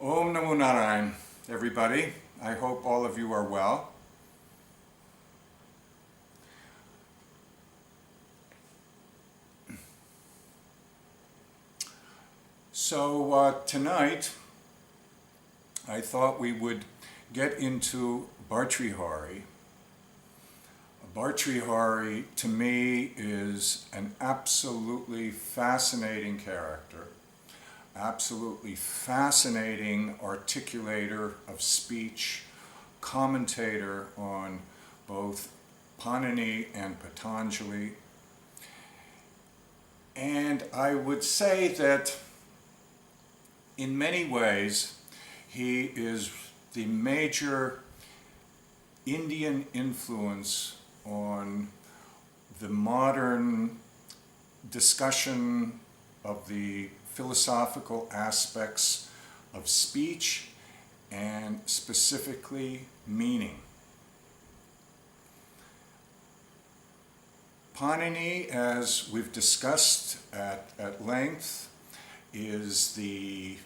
Om Namo Narayan, everybody. I hope all of you are well. So tonight, I thought we would get into Bhartrihari. Bhartrihari, to me, is an absolutely fascinating character, absolutely fascinating articulator of speech, commentator on both Panini and Patanjali. And I would say that in many ways, he is the major Indian influence on the modern discussion of the philosophical aspects of speech and specifically meaning. Panini, as we've discussed at length, is the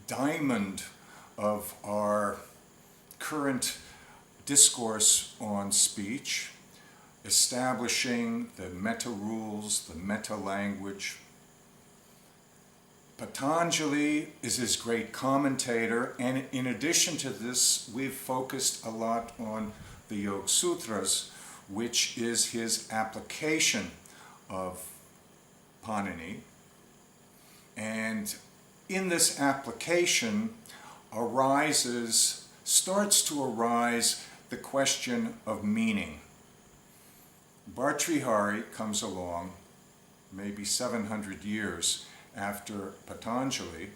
diamond of our current discourse on speech, establishing the meta rules, the meta language. Patanjali is his great commentator, and in addition to this, we've focused a lot on the Yoga Sutras, which is his application of Panini. And in this application starts to arise the question of meaning. Bhartrihari comes along maybe 700 years after Patanjali,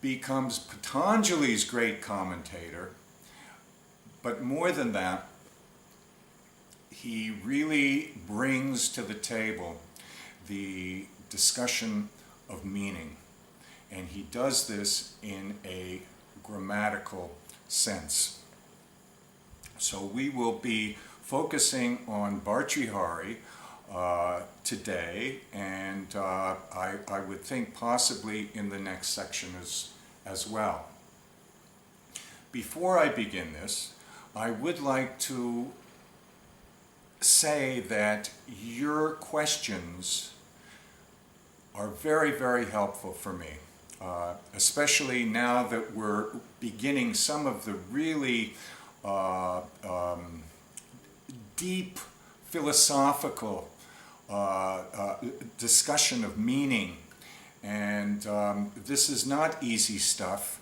becomes Patanjali's great commentator, but more than that, he really brings to the table the discussion of meaning. And he does this in a grammatical sense. So we will be focusing on Bhartrihari today, and I would think possibly in the next section as well. Before I begin this, I would like to say that your questions are very, very helpful for me, especially now that we're beginning some of the really deep philosophical discussion of meaning. And this is not easy stuff.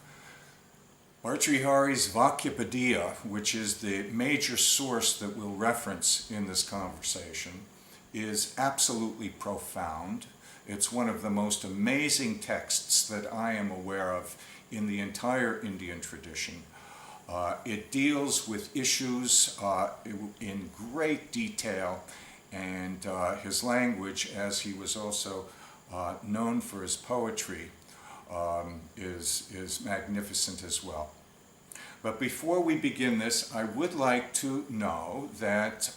Bhartrihari's Vakyapadya, which is the major source that we'll reference in this conversation, is absolutely profound. It's one of the most amazing texts that I am aware of in the entire Indian tradition. It deals with issues in great detail, and his language, as he was also known for his poetry, is magnificent as well. But before we begin this, I would like to know that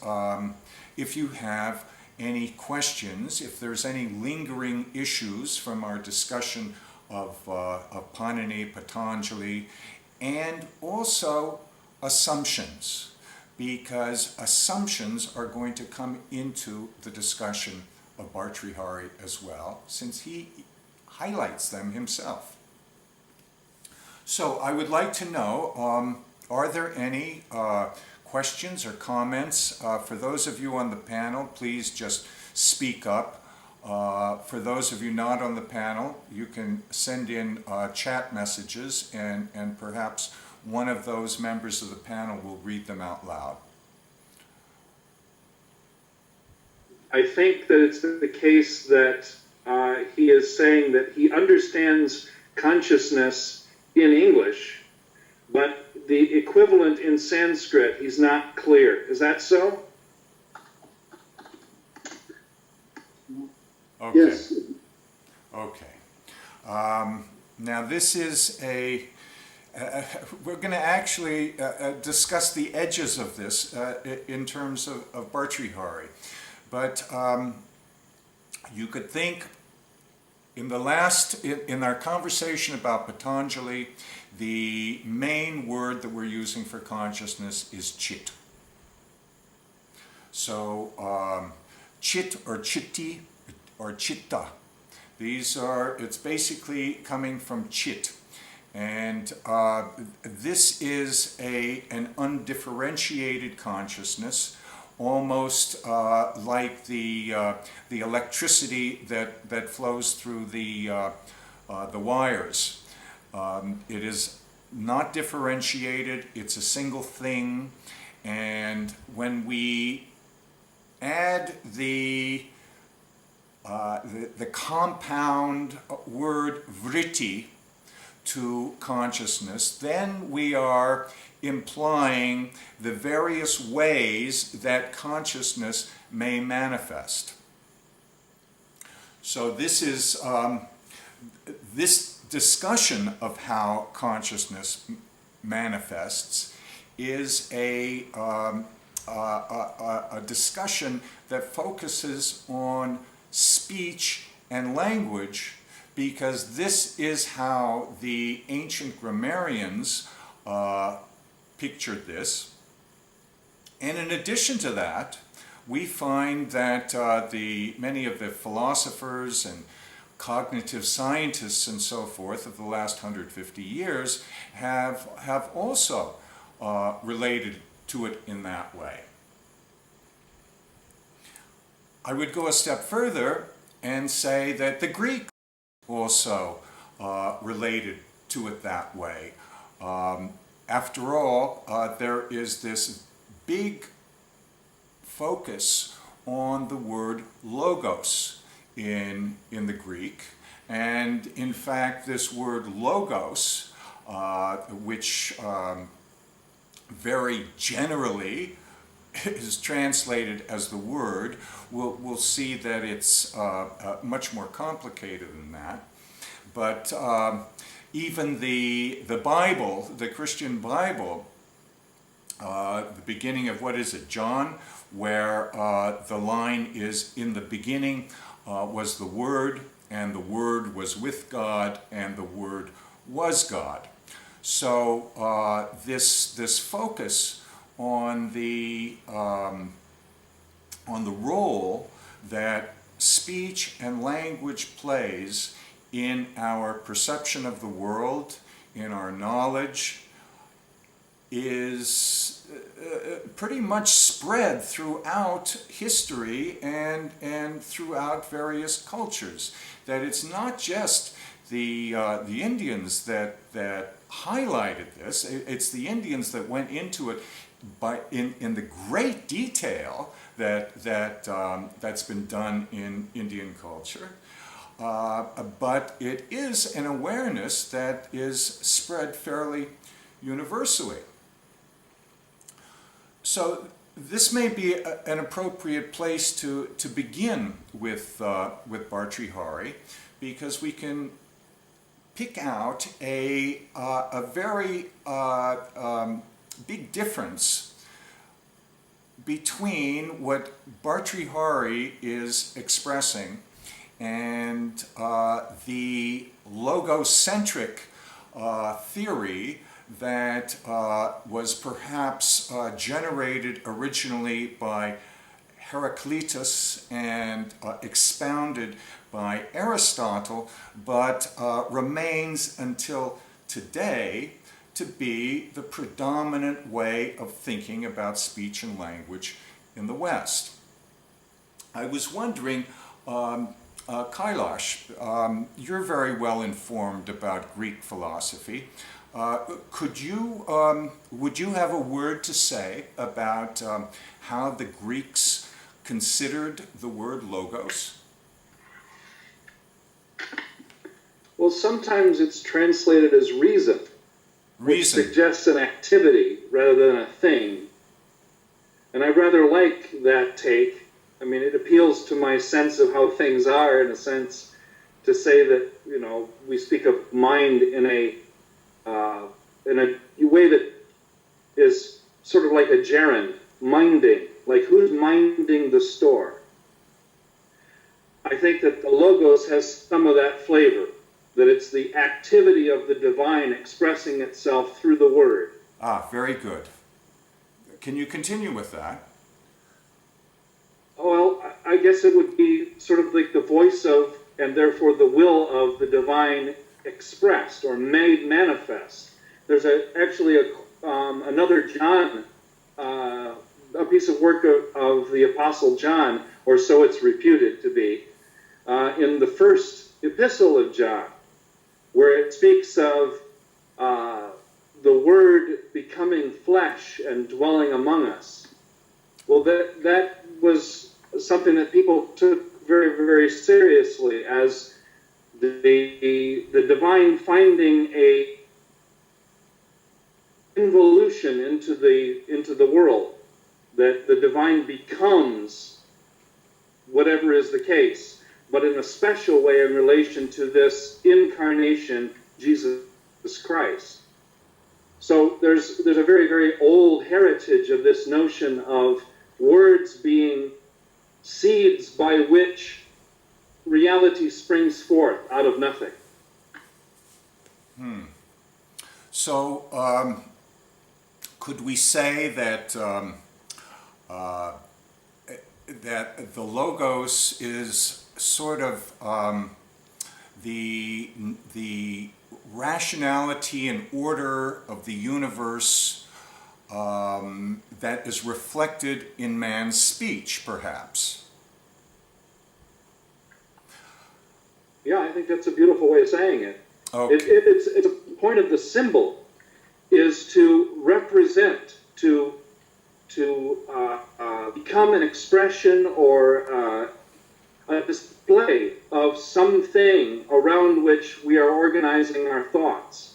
if you have any questions, if there's any lingering issues from our discussion of Panini, Patanjali, and also assumptions, because assumptions are going to come into the discussion of Bhartrihari as well, since he highlights them himself. So I would like to know, are there any questions or comments? For those of you on the panel, please just speak up. For those of you not on the panel, you can send in chat messages, and perhaps one of those members of the panel will read them out loud. I think that it's the case that he is saying that he understands consciousness in English, but the equivalent in Sanskrit, he's not clear. Is that so? Okay. Yes. Okay. Now this is we're going to actually discuss the edges of this in terms of Bhartrihari. But you could think In our conversation about Patanjali, the main word that we're using for consciousness is chit. So chit or chitti or chitta, it's basically coming from chit. And this is an undifferentiated consciousness, almost like the electricity that flows through the wires. It is not differentiated, it's a single thing, and when we add the compound word vritti to consciousness, then we are implying the various ways that consciousness may manifest. So this is this discussion of how consciousness manifests is a discussion that focuses on speech and language, because this is how the ancient grammarians pictured this. And in addition to that, we find that many of the philosophers and cognitive scientists and so forth of the last 150 years have also related to it in that way. I would go a step further and say that the Greeks also related to it that way. After all, there is this big focus on the word logos in the Greek, and in fact this word logos, which very generally is translated as the word, we'll see that it's much more complicated than that. But even the Bible, the Christian Bible, the beginning of, what is it, John, where the line is, in the beginning was the Word, and the Word was with God, and the Word was God. So this focus on the role that speech and language plays in our perception of the world, in our knowledge, is pretty much spread throughout history and throughout various cultures. That it's not just the Indians that highlighted this. It's the Indians that went into it in the great detail that's been done in Indian culture. But it is an awareness that is spread fairly universally. So this may be an appropriate place to begin with Bhartrihari, because we can pick out a very big difference between what Bhartrihari is expressing and the logocentric theory that was perhaps generated originally by Heraclitus and expounded by Aristotle, but remains until today to be the predominant way of thinking about speech and language in the West. I was wondering, Kailash, you're very well informed about Greek philosophy. Would you have a word to say about how the Greeks considered the word logos? Well, sometimes it's translated as reason, which suggests an activity rather than a thing. And I rather like that take. I mean, it appeals to my sense of how things are, in a sense, to say that, you know, we speak of mind in a way that is sort of like a gerund, minding, like who's minding the store. I think that the Logos has some of that flavor, that it's the activity of the divine expressing itself through the Word. Ah, very good. Can you continue with that? Well, I guess it would be sort of like the voice of, and therefore the will of the divine expressed or made manifest. There's actually another John, a piece of work of the Apostle John, or so it's reputed to be, in the first epistle of John, where it speaks of the Word becoming flesh and dwelling among us. Well, that was something that people took very, very seriously as the divine finding a involution into the world, that the divine becomes whatever is the case, but in a special way in relation to this incarnation, Jesus Christ. So there's a very, very old heritage of this notion of words being seeds by which reality springs forth out of nothing. So, could we say that that the Logos is sort of the rationality and order of the universe that is reflected in man's speech, perhaps? Yeah, I think that's a beautiful way of saying it. Okay. It's a point of the symbol is to represent, to become an expression or a display of something around which we are organizing our thoughts.